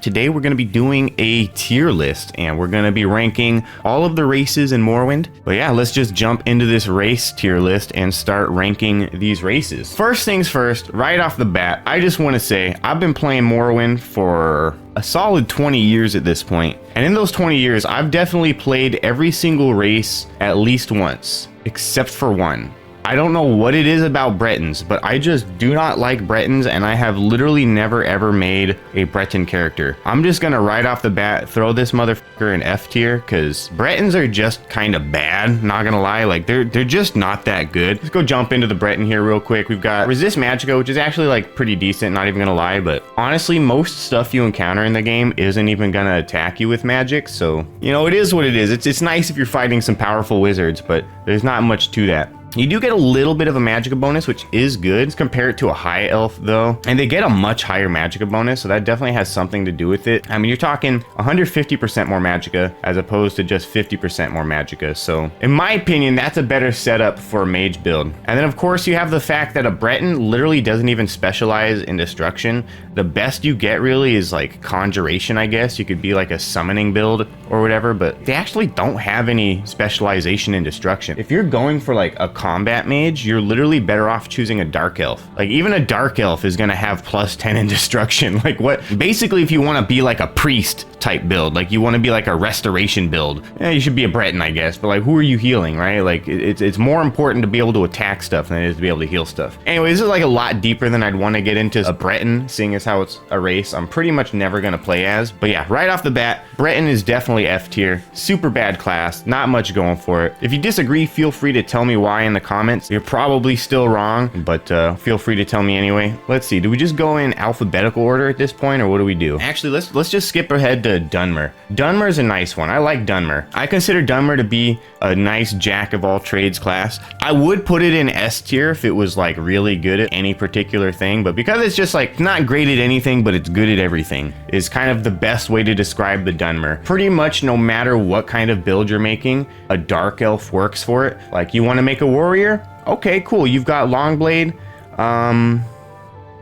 Today we're going to be doing a tier list, and we're going to be ranking all of the races in Morrowind. But yeah, let's just jump into this race tier list and start ranking these races. First things first, right off the bat, I just want to say I've been playing Morrowind for a solid 20 years at this point. And in those 20 years, I've definitely played every single race at least once, except for one. I don't know what it is about Bretons, but I just do not like Bretons, and I have literally never ever made a Breton character. I'm just gonna right off the bat throw this motherfucker in F tier, because Bretons are just kind of bad, not gonna lie. Like, they're just not that good. Let's go jump into the Breton here real quick. We've got Resist Magicka, which is actually like pretty decent, not even gonna lie, but honestly, most stuff you encounter in the game isn't even gonna attack you with magic, so, you know, it is what it is. It's nice if you're fighting some powerful wizards, but there's not much to that. You do get a little bit of a Magicka bonus, which is good. Compare it to a high elf though, and they get a much higher Magicka bonus, so that definitely has something to do with it. I mean, you're talking 150% more Magicka as opposed to just 50% more Magicka. So in my opinion, that's a better setup for a mage build. And then of course you have the fact that a Breton literally doesn't even specialize in destruction. The best you get really is like conjuration, I guess. You could be like a summoning build or whatever, but they actually don't have any specialization in destruction. If you're going for like a combat mage, you're literally better off choosing a dark elf. Like, even a dark elf is gonna have +10 in destruction. Like, what? Basically, if you want to be like a priest type build, like you want to be like a restoration build, you should be a Breton, I guess. But like, who are you healing, right? Like, it's more important to be able to attack stuff than it is to be able to heal stuff. Anyway, this is like a lot deeper than I'd want to get into a Breton, seeing as how it's a race I'm pretty much never gonna play as. But yeah, right off the bat, Breton is definitely F tier. Super bad class, not much going for it. If you disagree, feel free to tell me why in the comments. You're probably still wrong, but feel free to tell me anyway. Let's see, do we just go in alphabetical order at this point, or what do we do? Actually, let's just skip ahead to Dunmer. Dunmer is a nice one. I like Dunmer. I consider Dunmer to be a nice jack of all trades class. I would put it in S tier if it was like really good at any particular thing, but because it's just like not great at anything, but it's good at everything, is kind of the best way to describe the Dunmer. Pretty much no matter what kind of build you're making, a dark elf works for it. Like, you want to make a warrior? Okay, cool. You've got Longblade.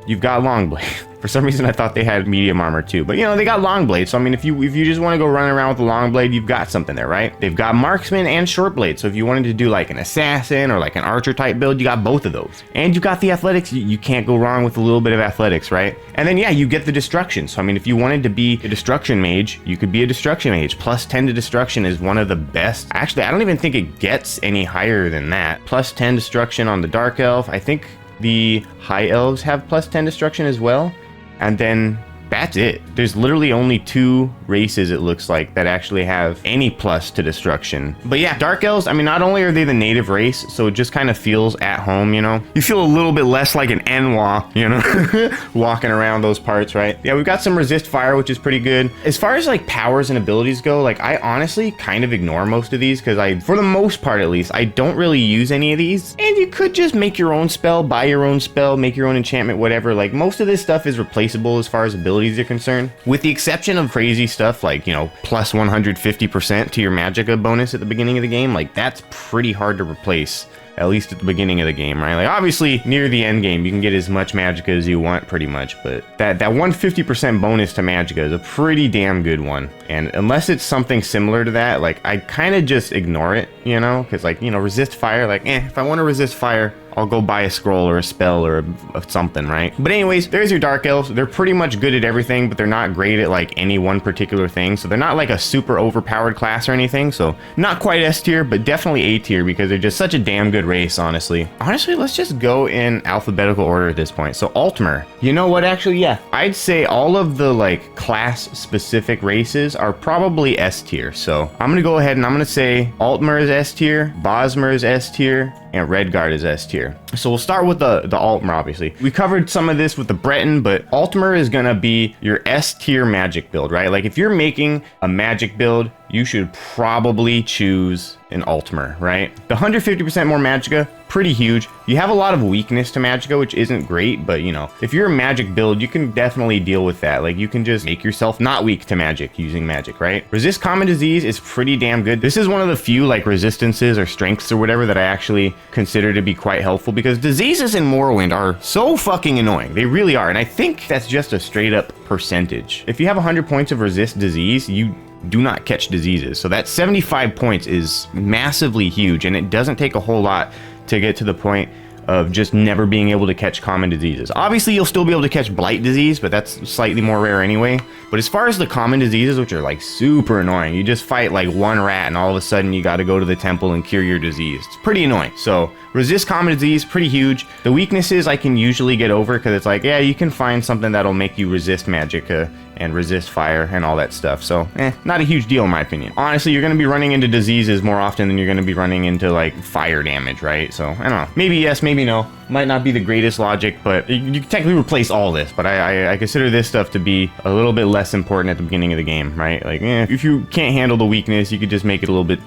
You've got Longblade. For some reason, I thought they had medium armor too, but you know, they got Longblade. So I mean, if you just want to go running around with a Longblade, you've got something there, right? They've got Marksman and Shortblade. So if you wanted to do like an assassin or like an archer type build, you got both of those. And you got the athletics. You can't go wrong with a little bit of athletics, right? And then yeah, you get the destruction. So I mean, if you wanted to be a destruction mage, you could be a destruction mage. +10 to destruction is one of the best. Actually, I don't even think it gets any higher than that. +10 destruction on the dark elf. I think the high elves have +10 destruction as well. And then that's it. There's literally only 2 races, it looks like, that actually have any plus to destruction. But yeah, Dark Elves, I mean, not only are they the native race, so it just kind of feels at home, you know? You feel a little bit less like an Enwa, you know? Walking around those parts, right? Yeah, we've got some Resist Fire, which is pretty good. As far as like powers and abilities go, like, I honestly kind of ignore most of these, because for the most part at least, I don't really use any of these. And you could just make your own spell, buy your own spell, make your own enchantment, whatever. Like, most of this stuff is replaceable as far as abilities are concerned, with the exception of crazy stuff like, you know, plus 150% to your Magicka bonus at the beginning of the game. Like, that's pretty hard to replace, at least at the beginning of the game, right? Like, obviously near the end game you can get as much Magicka as you want pretty much, but that 150% bonus to Magicka is a pretty damn good one. And unless it's something similar to that, like, I kind of just ignore it, you know, because like, you know, Resist Fire, like, if I want to resist fire, I'll go buy a scroll or a spell or something, right? But anyways, there's your Dark Elves. They're pretty much good at everything, but they're not great at like any one particular thing. So they're not like a super overpowered class or anything. So not quite S tier, but definitely A tier, because they're just such a damn good race, honestly. Honestly, let's just go in alphabetical order at this point. So Altmer, you know what, actually, yeah, I'd say all of the like class specific races are probably S tier. So I'm gonna go ahead and I'm gonna say Altmer is S tier, Bosmer is S tier, and Redguard is S tier. So we'll start with the Altmer, obviously. We covered some of this with the Breton, but Altmer is gonna be your S tier magic build, right? Like, if you're making a magic build, you should probably choose an Ultimer, right? The 150% more magicka, pretty huge. You have a lot of weakness to magicka, which isn't great, but you know, if you're a magic build, you can definitely deal with that. Like you can just make yourself not weak to magic using magic, right? Resist common disease is pretty damn good. This is one of the few like resistances or strengths or whatever that I actually consider to be quite helpful, because diseases in Morrowind are so fucking annoying. They really are. And I think that's just a straight up percentage. If you have 100 points of resist disease, you do not catch diseases. So that 75 points is massively huge, and it doesn't take a whole lot to get to the point of just never being able to catch common diseases. Obviously, you'll still be able to catch blight disease, but that's slightly more rare anyway. But as far as the common diseases, which are like super annoying, you just fight like one rat and all of a sudden you got to go to the temple and cure your disease. It's pretty annoying. So resist common disease, pretty huge. The weaknesses I can usually get over, because it's like, yeah, you can find something that'll make you resist magicka and resist fire and all that stuff. So, not a huge deal in my opinion. Honestly, you're going to be running into diseases more often than you're going to be running into like fire damage, right? So, I don't know. Maybe yes, maybe no. Might not be the greatest logic, but you can technically replace all this. But I consider this stuff to be a little bit less important at the beginning of the game, right? Like, if you can't handle the weakness, you could just make it a little bit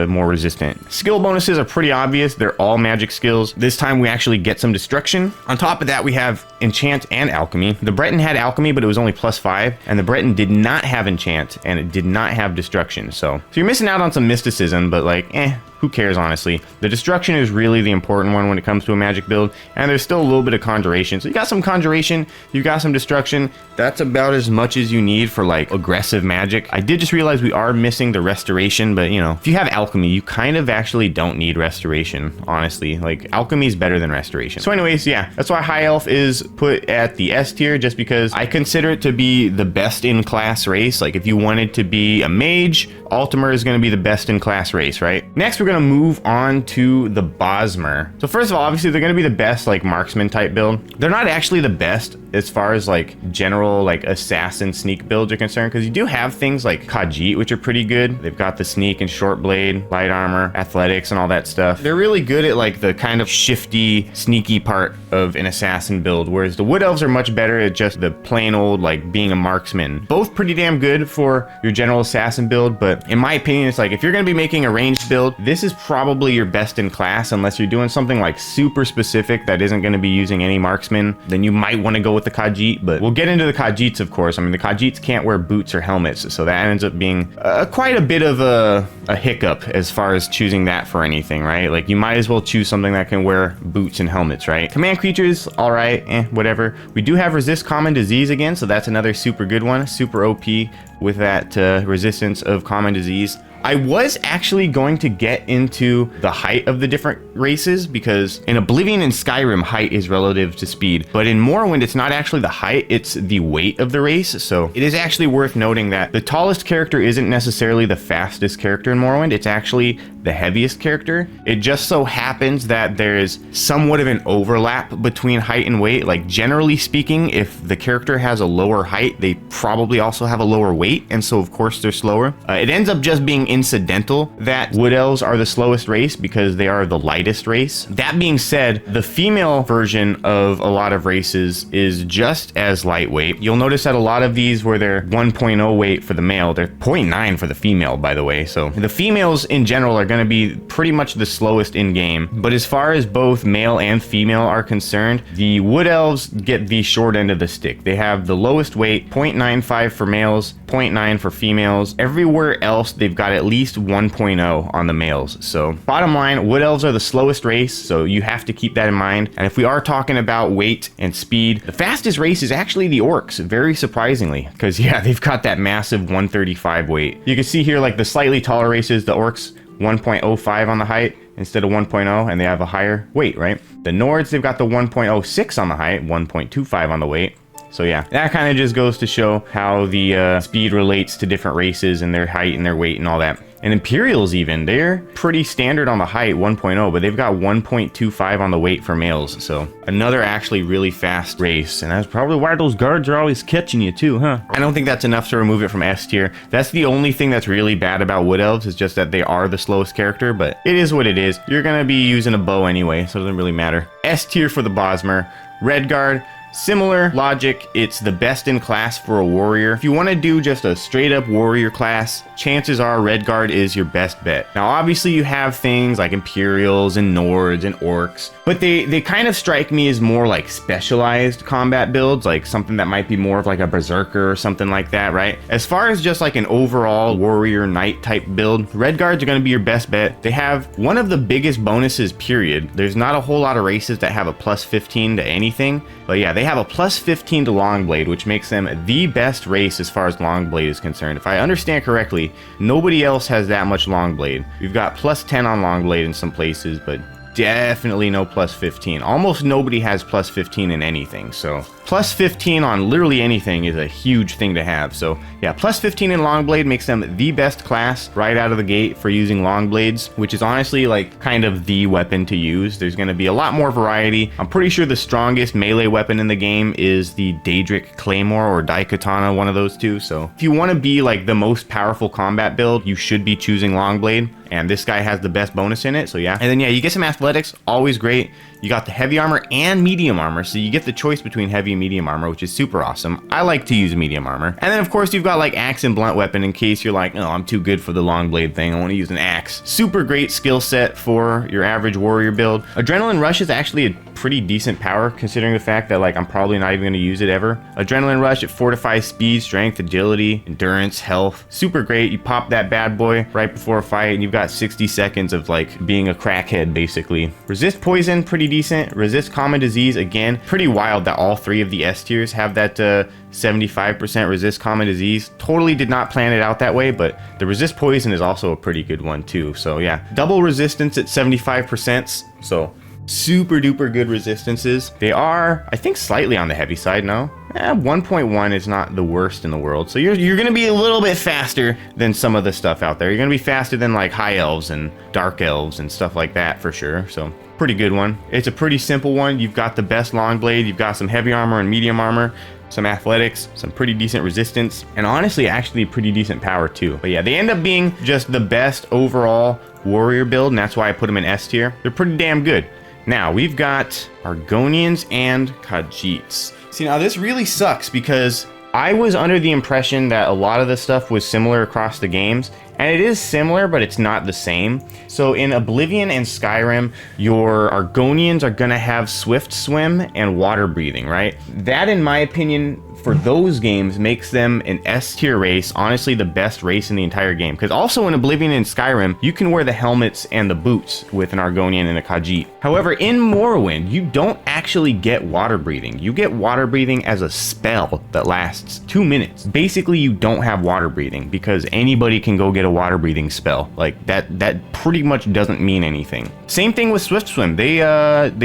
more resistant. Skill bonuses are pretty obvious. They're all magic skills. This time we actually get some destruction. On top of that, we have enchant and alchemy. The Breton had alchemy, but it was only +5, and the Breton did not have enchant, and it did not have destruction. So you're missing out on some mysticism, but like, who cares, honestly? The destruction is really the important one when it comes to a magic build, and there's still a little bit of conjuration. So you got some conjuration, you got some destruction. That's about as much as you need for like aggressive magic. I did just realize we are missing the restoration, but you know, if you have alchemy, you kind of actually don't need restoration, honestly. Like, alchemy is better than restoration. So anyways, yeah, that's why High Elf is put at the S tier, just because I consider it to be the best in class race. Like, if you wanted to be a mage, Ultimer is going to be the best in class race, right? Next, we're going to move on to the Bosmer. So first of all, obviously they're going to be the best like marksman type build. They're not actually the best as far as like general like assassin sneak builds are concerned, because you do have things like Khajiit, which are pretty good. They've got the sneak and short blade, light armor, athletics, and all that stuff. They're really good at like the kind of shifty, sneaky part of an assassin build, whereas the Wood Elves are much better at just the plain old like being a marksman. Both pretty damn good for your general assassin build, but in my opinion, it's like if you're going to be making a ranged build, this is probably your best in class, unless you're doing something like super specific that isn't going to be using any marksman. Then you might want to go with the Khajiit, but we'll get into the Khajiits, of course. I mean, the Khajiits can't wear boots or helmets, so that ends up being quite a bit of a hiccup as far as choosing that for anything, right? Like, you might as well choose something that can wear boots and helmets, right? Command creatures, all right, whatever. We do have resist common disease again, so that's another super good one, super OP with that resistance of common disease. I was actually going to get into the height of the different races, because in Oblivion and Skyrim, height is relative to speed. But in Morrowind, it's not actually the height, it's the weight of the race. So it is actually worth noting that the tallest character isn't necessarily the fastest character in Morrowind. It's actually the heaviest character. It just so happens that there is somewhat of an overlap between height and weight. Like, generally speaking, if the character has a lower height, they probably also have a lower weight, and so of course they're slower. It ends up just being incidental that Wood Elves are the slowest race because they are the lightest race. That being said, the female version of a lot of races is just as lightweight. You'll notice that a lot of these where they're 1.0 weight for the male, they're 0.9 for the female, by the way. So the females in general are going to be pretty much the slowest in game. But as far as both male and female are concerned, the Wood Elves get the short end of the stick. They have the lowest weight, 0.95 for males, 0.9 for females. Everywhere else, they've got at least 1.0 on the males. So bottom line, Wood Elves are the slowest race, so you have to keep that in mind. And if we are talking about weight and speed, the fastest race is actually the Orcs, very surprisingly, because yeah, they've got that massive 135 weight. You can see here, like, the slightly taller races, the Orcs 1.05 on the height instead of 1.0, and they have a higher weight, right? The Nords, they've got the 1.06 on the height, 1.25 on the weight. So yeah, that kind of just goes to show how the speed relates to different races and their height and their weight and all that. And Imperials even, they're pretty standard on the height, 1.0, but they've got 1.25 on the weight for males. So another actually really fast race. And that's probably why those guards are always catching you too, huh? I don't think that's enough to remove it from S tier. That's the only thing that's really bad about Wood Elves, is just that they are the slowest character, but it is what it is. You're gonna be using a bow anyway, so it doesn't really matter. S tier for the Bosmer. Red Guard, Similar logic, it's the best in class for a warrior. If you want to do just a straight up warrior class, chances are Redguard is your best bet. Now obviously you have things like Imperials and Nords and Orcs, but they kind of strike me as more like specialized combat builds, like something that might be more of like a Berserker or something like that, right? As far as just like an overall warrior knight type build, Redguards are going to be your best bet. They have one of the biggest bonuses, period. There's not a whole lot of races that have a plus 15 to anything, but yeah, they have a plus 15 to Longblade, which makes them the best race as far as Longblade is concerned. If I understand correctly, nobody else has that much Longblade. We've got plus 10 on Longblade in some places, but definitely no plus 15. Almost nobody has plus 15 in anything, so plus 15 on literally anything is a huge thing to have. So yeah, plus 15 in Longblade makes them the best class right out of the gate for using Longblades, which is honestly like kind of the weapon to use. There's going to be a lot more variety. I'm pretty sure the strongest melee weapon in the game is the Daedric Claymore or Daikatana, one of those two. So if you want to be like the most powerful combat build, you should be choosing Longblade. And this guy has the best bonus in it, so yeah. And then yeah, you get some athletics, always great. You got the heavy armor and medium armor, so you get the choice between heavy and medium armor, which is super awesome. I like to use medium armor. And then of course you've got like axe and blunt weapon in case you're like, oh, I'm too good for the long blade thing, I want to use an axe. Super great skill set for your average warrior build. Adrenaline Rush is actually a pretty decent power considering the fact that like I'm probably not even going to use it ever. Adrenaline Rush, it fortifies speed, strength, agility, endurance, health. Super great. You pop that bad boy right before a fight and you've got 60 seconds of like being a crackhead basically. Resist poison, pretty decent. Resist common disease, again, pretty wild that all three of the S tiers have that 75% resist common disease. Totally did not plan it out that way, but the resist poison is also a pretty good one too. So yeah, double resistance at 75%. So super duper good resistances. They are, I think, slightly on the heavy side now. 1.1 is not the worst in the world. So you're going to be a little bit faster than some of the stuff out there. You're going to be faster than like high elves and dark elves and stuff like that for sure. So pretty good one. It's a pretty simple one. You've got the best long blade. You've got some heavy armor and medium armor, some athletics, some pretty decent resistance, and honestly actually pretty decent power too. But yeah, they end up being just the best overall warrior build, and that's why I put them in S tier. They're pretty damn good. Now, we've got Argonians and Khajiits. See, now this really sucks because I was under the impression that a lot of the stuff was similar across the games, and it is similar, but it's not the same. So in Oblivion and Skyrim, your Argonians are gonna have swift swim and water breathing, right? That, in my opinion, for those games makes them an S tier race, honestly the best race in the entire game. Because also in Oblivion and Skyrim, you can wear the helmets and the boots with an Argonian and a Khajiit. However, in Morrowind, you don't actually get water breathing. You get water breathing as a spell that lasts 2 minutes. Basically, you don't have water breathing because anybody can go get a water breathing spell. Like that pretty much doesn't mean anything. Same thing with Swift Swim. They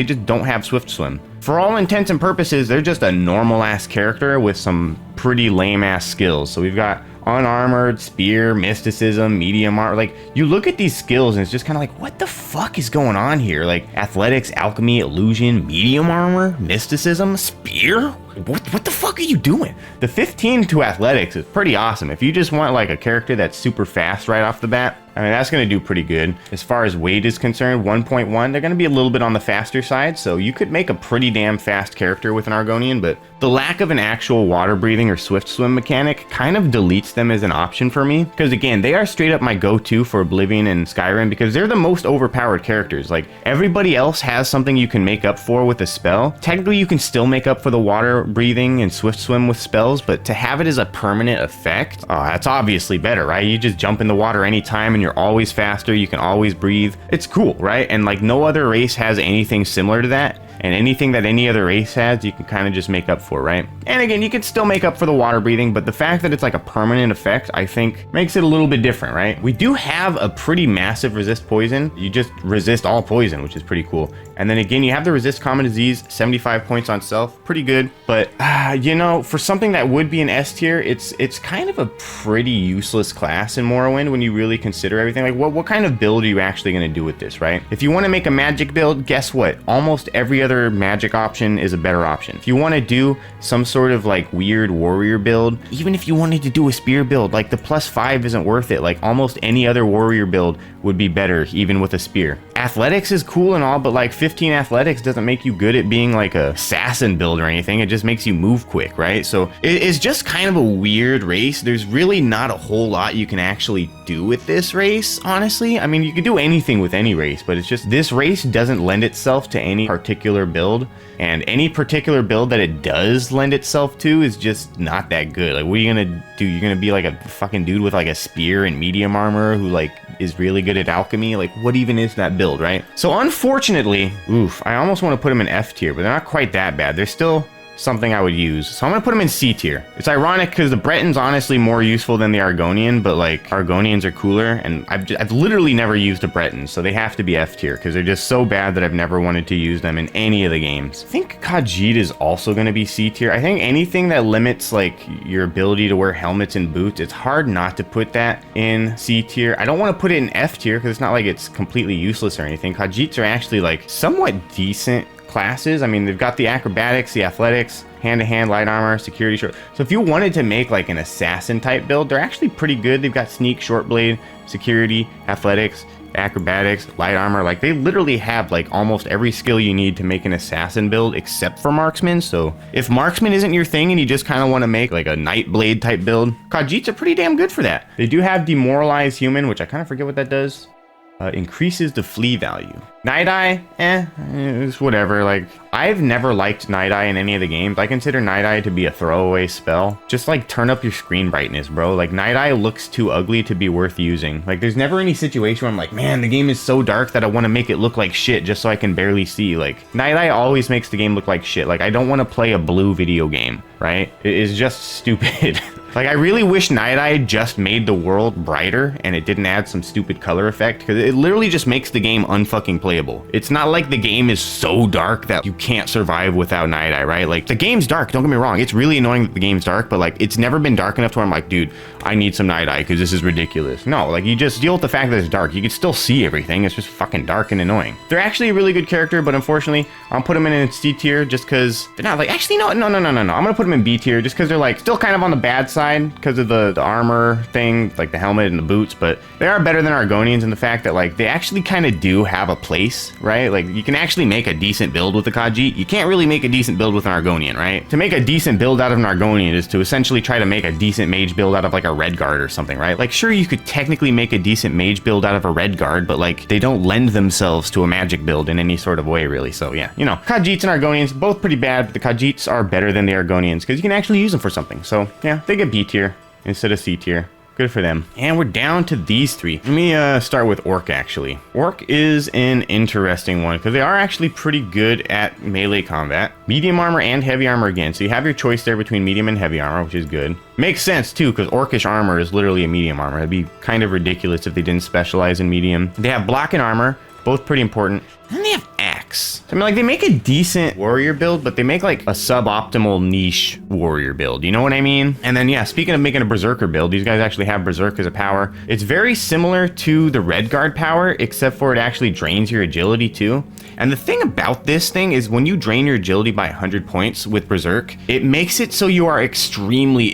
just don't have Swift Swim. For all intents and purposes, they're just a normal ass character with some pretty lame ass skills. So we've got unarmored, spear, mysticism, medium armor. Like, you look at these skills and it's just kind of like, what the fuck is going on here? Like, athletics, alchemy, illusion, medium armor, mysticism, spear? What the fuck are you doing? The 15 to athletics is pretty awesome. If you just want like a character that's super fast right off the bat, I mean, that's going to do pretty good. As far as weight is concerned, 1.1, they're going to be a little bit on the faster side, so you could make a pretty damn fast character with an Argonian, but the lack of an actual water breathing or swift swim mechanic kind of deletes them as an option for me, because again, they are straight up my go-to for Oblivion and Skyrim because they're the most overpowered characters. Like, everybody else has something you can make up for with a spell. Technically, you can still make up for the water breathing and swift swim with spells, but to have it as a permanent effect, that's obviously better, right? You just jump in the water anytime and you're always faster, you can always breathe. It's cool, right? And like no other race has anything similar to that. And anything that any other race has, you can kind of just make up for, right? And again, you can still make up for the water breathing, but the fact that it's like a permanent effect, I think, makes it a little bit different, right? We do have a pretty massive resist poison. You just resist all poison, which is pretty cool. And then again, you have the resist common disease, 75 points on self, pretty good. But, you know, for something that would be an S tier, it's kind of a pretty useless class in Morrowind when you really consider everything. Like, what kind of build are you actually going to do with this, right? If you want to make a magic build, guess what? Almost every other magic option is a better option. If you want to do some sort of like weird warrior build, even if you wanted to do a spear build, like the +5 isn't worth it. Like almost any other warrior build would be better even with a spear. athletics is cool and all, but like 15 athletics doesn't make you good at being like a assassin build or anything. It just makes you move quick, right? So it's just kind of a weird race. There's really not a whole lot you can actually do with this race, honestly. I mean, you can do anything with any race, but it's just this race doesn't lend itself to any particular build, and any particular build that it does lend itself to is just not that good. Like, what are you gonna do? You're gonna be like a fucking dude with like a spear and medium armor who like is really good at alchemy? Like, what even is that build, right? So unfortunately, I almost want to put them in F tier, but they're not quite that bad. They're still something I would use. So I'm gonna put them in C tier. It's ironic because the Breton's honestly more useful than the Argonian, but like Argonians are cooler, and I've literally never used a Breton, so they have to be F tier because they're just so bad that I've never wanted to use them in any of the games. I think Khajiit is also gonna be C tier. I think anything that limits like your ability to wear helmets and boots, it's hard not to put that in C tier. I don't want to put it in F tier because it's not like it's completely useless or anything. Khajiits are actually like somewhat decent classes. I mean, they've got the acrobatics, the athletics, hand-to-hand, light armor, security short. So if you wanted to make like an assassin type build, they're actually pretty good. They've got sneak, short blade, security, athletics, acrobatics, light armor. Like, they literally have like almost every skill you need to make an assassin build except for marksman. So if marksman isn't your thing and you just kind of want to make like a night blade type build, Khajiits are pretty damn good for that. They do have demoralize human, which I kind of forget what that does. Increases the flee value. Night Eye, it's whatever. Like, I've never liked Night Eye in any of the games. I consider Night Eye to be a throwaway spell. Just like turn up your screen brightness, bro. Like, Night Eye looks too ugly to be worth using. Like, there's never any situation where I'm like, man, the game is so dark that I want to make it look like shit just so I can barely see. Like, Night Eye always makes the game look like shit. Like, I don't want to play a blue video game, right? It is just stupid. Like, I really wish Night Eye just made the world brighter and it didn't add some stupid color effect, because it literally just makes the game unfucking playable. It's not like the game is so dark that you can't survive without Night Eye, right? Like, the game's dark, don't get me wrong. It's really annoying that the game's dark, but like, it's never been dark enough to where I'm like, dude, I need some Night Eye because this is ridiculous. No, like, you just deal with the fact that it's dark. You can still see everything. It's just fucking dark and annoying. They're actually a really good character, but unfortunately, I'll put them in C tier just because they're not like, actually, no. I'm gonna put them in B tier just because they're like still kind of on the bad side because of the armor thing, like the helmet and the boots, but they are better than Argonians in the fact that like they actually kind of do have a place, right? Like, you can actually make a decent build with the Khajiit. You can't really make a decent build with an Argonian, right? To make a decent build out of an Argonian is to essentially try to make a decent mage build out of like a red guard or something, right? Like, sure, you could technically make a decent mage build out of a red guard, but like, they don't lend themselves to a magic build in any sort of way, really. So yeah, you know, Khajiits and Argonians, both pretty bad, but the Khajiits are better than the Argonians because you can actually use them for something. So yeah, they get B tier instead of C tier. Good for them. And we're down to these three. Let me start with Orc, actually. Orc is an interesting one because they are actually pretty good at melee combat. Medium armor and heavy armor again. So you have your choice there between medium and heavy armor, which is good. Makes sense too, because Orcish armor is literally a medium armor. It'd be kind of ridiculous if they didn't specialize in medium. They have block and armor, both pretty important. And they have axe. I mean, like, they make a decent warrior build, but they make like a suboptimal niche warrior build. You know what I mean? And then, yeah, speaking of making a berserker build, these guys actually have berserk as a power. It's very similar to the red guard power, except for it actually drains your agility too. And the thing about this thing is when you drain your agility by 100 points with berserk, it makes it so you are extremely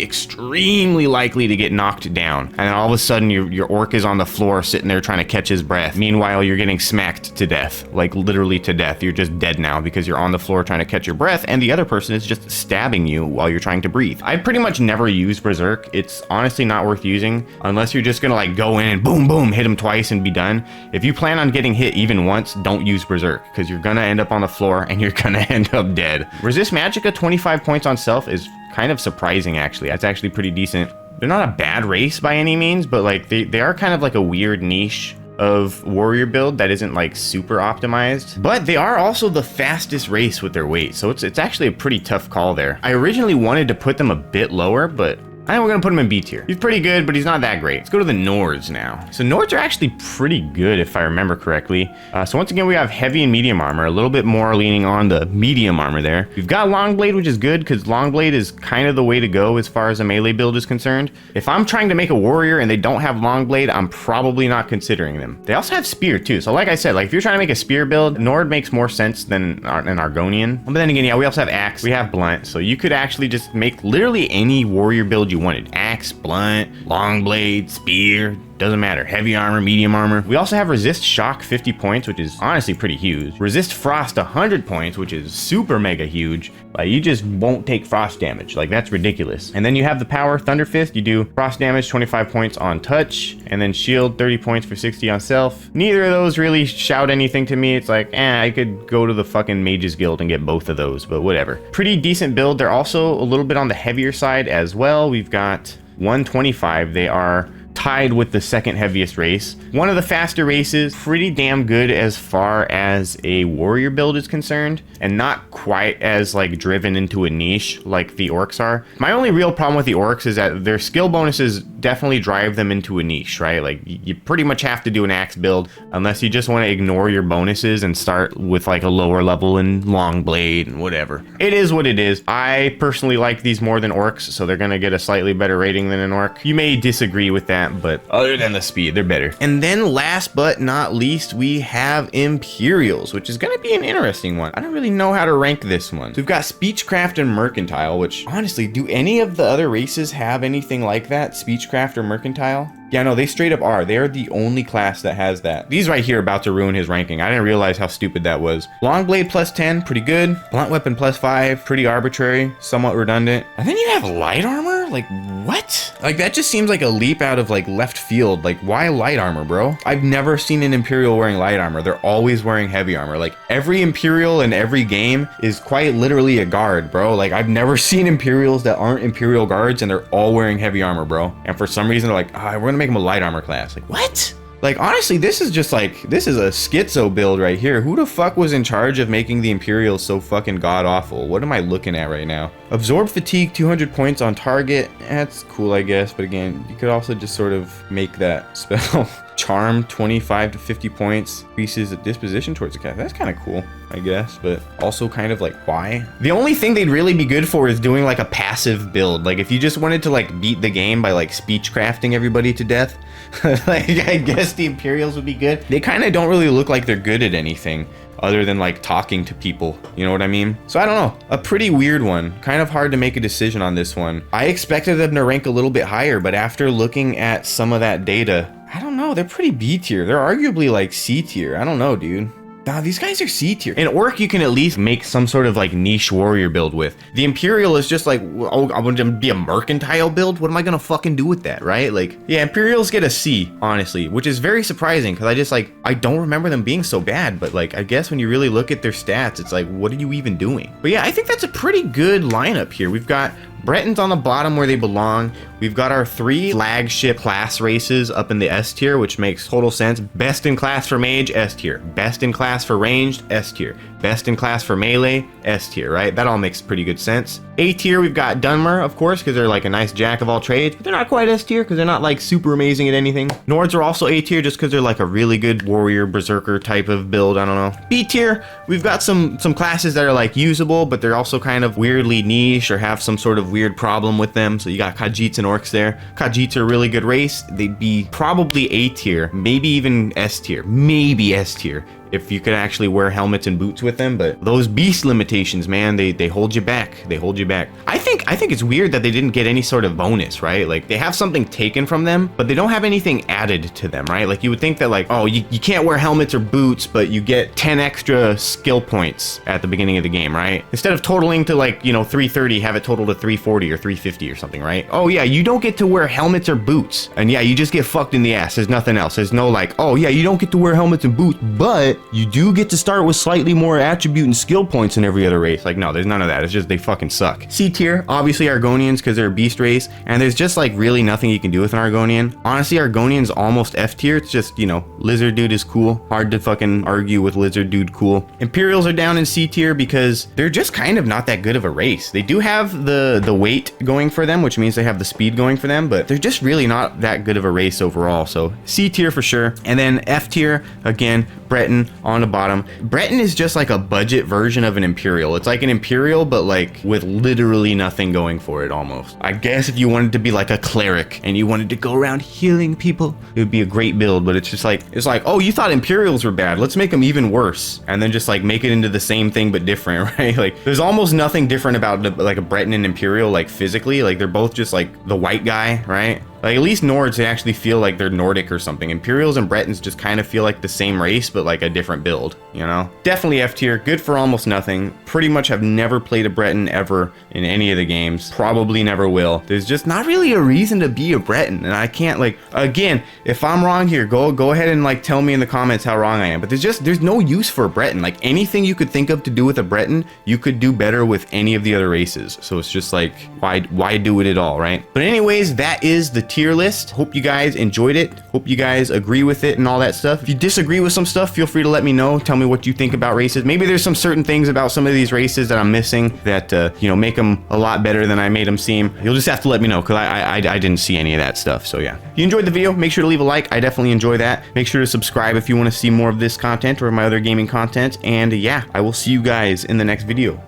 likely to get knocked down. And then all of a sudden your orc is on the floor sitting there trying to catch his breath. Meanwhile, you're getting smacked to death, like literally to death. You're just dead now because you're on the floor trying to catch your breath and the other person is just stabbing you while you're trying to breathe. I pretty much never use berserk. It's honestly not worth using unless you're just gonna like go in and boom, boom, hit him twice and be done. If you plan on getting hit even once, don't use berserk because you're gonna end up on the floor and you're gonna end up dead. Resist Magicka 25 points on self is kind of surprising, actually. That's actually pretty decent. They're not a bad race by any means, but like they are kind of like a weird niche of warrior build that isn't like super optimized, but they are also the fastest race with their weight, so it's actually a pretty tough call there. I originally wanted to put them a bit lower, but I think we're gonna put him in B tier. He's pretty good, but he's not that great. Let's go to the Nords now. So Nords are actually pretty good if I remember correctly. So once again, we have heavy and medium armor, a little bit more leaning on the medium armor there. We've got Longblade, which is good because Longblade is kind of the way to go as far as a melee build is concerned. If I'm trying to make a warrior and they don't have Longblade, I'm probably not considering them. They also have Spear too. So like I said, like if you're trying to make a spear build, Nord makes more sense than an Argonian. But then again, yeah, we also have Axe, we have Blunt. So you could actually just make literally any warrior build you wanted. Axe, Blunt, Longblade, Spear, doesn't matter. Heavy armor, medium armor. We also have resist shock 50 points, which is honestly pretty huge. Resist frost 100 points, which is super mega huge. Like, you just won't take frost damage. Like, that's ridiculous. And then you have the power Thunder Fist. You do frost damage 25 points on touch, and then shield 30 points for 60 on self. Neither of those really shout anything to me. It's like, I could go to the fucking Mages Guild and get both of those, but whatever. Pretty decent build. They're also a little bit on the heavier side as well. We've got 125. They are tied with the second heaviest race. One of the faster races, pretty damn good as far as a warrior build is concerned, and not quite as like driven into a niche like the orcs are. My only real problem with the orcs is that their skill bonuses definitely drive them into a niche, right? Like, you pretty much have to do an axe build unless you just want to ignore your bonuses and start with like a lower level and long blade and whatever. It is what it is. I personally like these more than orcs, so they're gonna get a slightly better rating than an orc. You may disagree with that, but other than the speed, they're better. And then last but not least, we have Imperials, which is gonna be an interesting one. I don't really know how to rank this one. So we've got Speechcraft and Mercantile, which honestly, do any of the other races have anything like that? Speechcraft or Mercantile? Yeah, no, they straight up are. They are the only class that has that. These right here are about to ruin his ranking. I didn't realize how stupid that was. Long blade plus 10, pretty good. Blunt weapon plus 5, pretty arbitrary, somewhat redundant. And then you have light armor? Like, what? Like, that just seems like a leap out of like left field. Like, why light armor, bro? I've never seen an Imperial wearing light armor. They're always wearing heavy armor. Like, every Imperial in every game is quite literally a guard, bro. Like, I've never seen Imperials that aren't Imperial guards and they're all wearing heavy armor, bro. And for some reason, they're like, we're gonna make them a light armor class. Like, what? Like, honestly, this is just like, this is a schizo build right here. Who the fuck was in charge of making the Imperials so fucking god-awful? What am I looking at right now? Absorb fatigue 200 points on target. That's cool, I guess. But again, you could also just sort of make that spell. Charm 25 to 50 points, increases the disposition towards the cat. That's kind of cool, I guess, but also kind of like, why? The only thing they'd really be good for is doing like a passive build. Like, if you just wanted to like beat the game by like speech crafting everybody to death, like, I guess the Imperials would be good. They kind of don't really look like they're good at anything other than like talking to people, you know what I mean? So I don't know, a pretty weird one. Kind of hard to make a decision on this one. I expected them to rank a little bit higher, but after looking at some of that data, I don't know, they're pretty B tier. They're arguably like C tier. I don't know, dude. Nah, these guys are C tier. In Orc, you can at least make some sort of like niche warrior build with. The Imperial is just like, oh, I'm gonna be a mercantile build? What am I gonna fucking do with that, right? Like, yeah, Imperials get a C, honestly, which is very surprising because I don't remember them being so bad, but like, I guess when you really look at their stats, it's like, what are you even doing? But yeah, I think that's a pretty good lineup here. We've got Bretons on the bottom where they belong. We've got our 3 flagship class races up in the S tier, which makes total sense. Best in class for mage, S tier. Best in class for ranged, S tier. Best in class for melee, S tier, right? That all makes pretty good sense. A tier, we've got Dunmer, of course, because they're like a nice jack of all trades, but they're not quite S tier because they're not like super amazing at anything. Nords are also A tier just because they're like a really good warrior berserker type of build, I don't know. B tier, we've got some classes that are like usable, but they're also kind of weirdly niche or have some sort of weird problem with them. So you got Khajiits and Orcs there. Khajiits are a really good race. They'd be probably A tier, maybe even S tier, maybe S tier, if you could actually wear helmets and boots with them. But those beast limitations, man, they hold you back. They hold you back. I think it's weird that they didn't get any sort of bonus, right? Like, they have something taken from them, but they don't have anything added to them, right? Like, you would think that like, oh, you can't wear helmets or boots, but you get 10 extra skill points at the beginning of the game, right? Instead of totaling to like, 330, have it total to 340 or 350 or something, right? Oh yeah, you don't get to wear helmets or boots. And yeah, you just get fucked in the ass. There's nothing else. There's no like, oh yeah, you don't get to wear helmets and boots, but you do get to start with slightly more attribute and skill points than every other race. Like, no, there's none of that. It's just they fucking suck. C tier, obviously Argonians because they're a beast race, and there's just like really nothing you can do with an Argonian. Honestly, Argonian's almost F tier. It's just, lizard dude is cool. Hard to fucking argue with lizard dude cool. Imperials are down in C tier because they're just kind of not that good of a race. They do have the weight going for them, which means they have the speed going for them, but they're just really not that good of a race overall. So C tier for sure. And then F tier, again, Breton on the bottom. Breton is just like a budget version of an Imperial. It's like an Imperial, but like with literally nothing going for it almost. I guess if you wanted to be like a cleric and you wanted to go around healing people, it would be a great build, but it's just like, oh, you thought Imperials were bad. Let's make them even worse. And then just like make it into the same thing, but different, right? Like, there's almost nothing different about like a Breton and Imperial, like physically. Like, they're both just like the white guy, right? Like, at least Nords, they actually feel like they're Nordic or something. Imperials and Bretons just kind of feel like the same race, but like a different build, you know? Definitely F tier, good for almost nothing. Pretty much have never played a Breton ever in any of the games. Probably never will. There's just not really a reason to be a Breton, and I can't, like, again, if I'm wrong here, go ahead and like tell me in the comments how wrong I am. But there's no use for a Breton. Like, anything you could think of to do with a Breton, you could do better with any of the other races. So it's just like, why do it at all, right? But anyways, that is the tier list. Hope you guys enjoyed it. Hope you guys agree with it and all that stuff. If you disagree with some stuff, feel free to let me know. Tell me what you think about races. Maybe there's some certain things about some of these races that I'm missing that, you know, make them a lot better than I made them seem. You'll just have to let me know, because I didn't see any of that stuff. So yeah, if you enjoyed the video, make sure to leave a like. I definitely enjoy that. Make sure to subscribe if you want to see more of this content or my other gaming content. And yeah, I will see you guys in the next video.